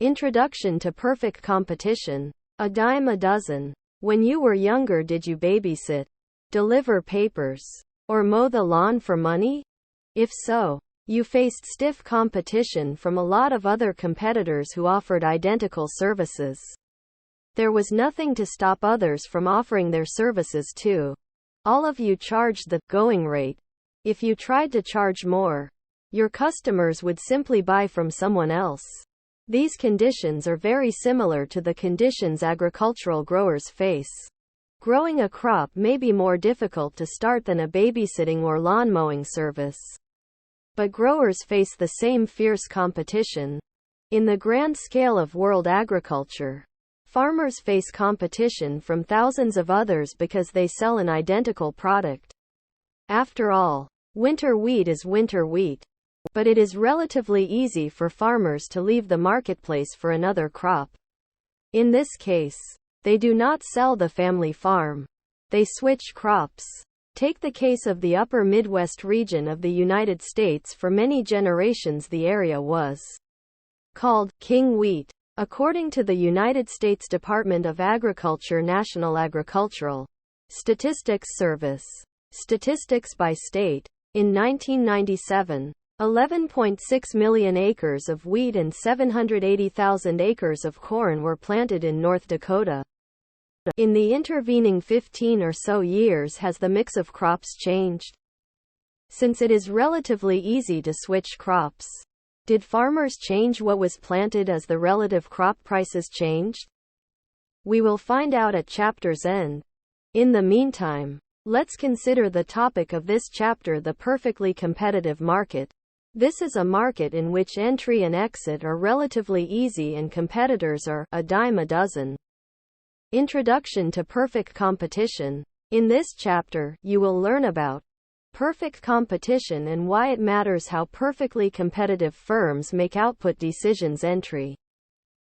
Introduction to Perfect Competition. A dime a dozen. When you were younger, did you babysit, deliver papers, or mow the lawn for money? If so, you faced stiff competition from a lot of other competitors who offered identical services. There was nothing to stop others from offering their services too. All of you charged the going rate. If you tried to charge more, your customers would simply buy from someone else. These conditions are very similar to the conditions agricultural growers face. Growing a crop may be more difficult to start than a babysitting or lawn mowing service. But growers face the same fierce competition. In the grand scale of world agriculture, farmers face competition from thousands of others because they sell an identical product. After all, winter wheat is winter wheat. But it is relatively easy for farmers to leave the marketplace for another crop. In this case, they do not sell the family farm. They switch crops. Take the case of the upper Midwest region of the United States. For many generations, the area was called King Wheat. According to the United States Department of Agriculture National Agricultural Statistics Service, Statistics by State, in 1997, 11.6 million acres of wheat and 780,000 acres of corn were planted in North Dakota. In the intervening 15 or so years, has the mix of crops changed? Since it is relatively easy to switch crops, did farmers change what was planted as the relative crop prices changed? We will find out at chapter's end. In the meantime, let's consider the topic of this chapter: the perfectly competitive market. This is a market in which entry and exit are relatively easy and competitors are a dime a dozen. Introduction to Perfect Competition. In this chapter, you will learn about perfect competition and why it matters, how perfectly competitive firms make output decisions, entry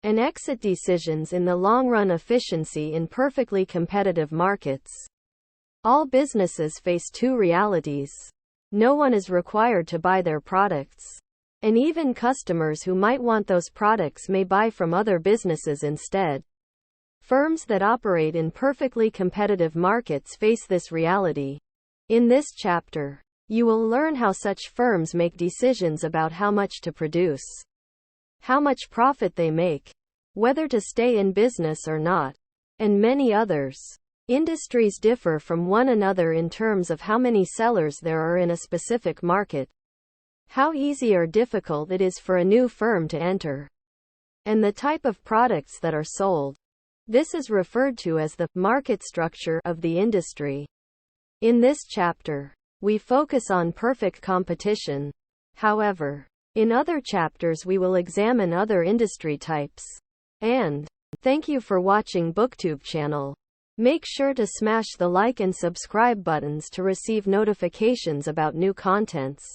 and exit decisions in the long run, efficiency in perfectly competitive markets. All businesses face two realities. No one is required to buy their products. And even customers who might want those products may buy from other businesses instead. Firms that operate in perfectly competitive markets face this reality. In this chapter, you will learn how such firms make decisions about how much to produce, how much profit they make, whether to stay in business or not, and many others. Industries differ from one another in terms of how many sellers there are in a specific market, how easy or difficult it is for a new firm to enter, and the type of products that are sold. This is referred to as the market structure of the industry. In this chapter, we focus on perfect competition. However, in other chapters we will examine other industry types. And thank you for watching BookTube channel. Make sure to smash the like and subscribe buttons to receive notifications about new contents.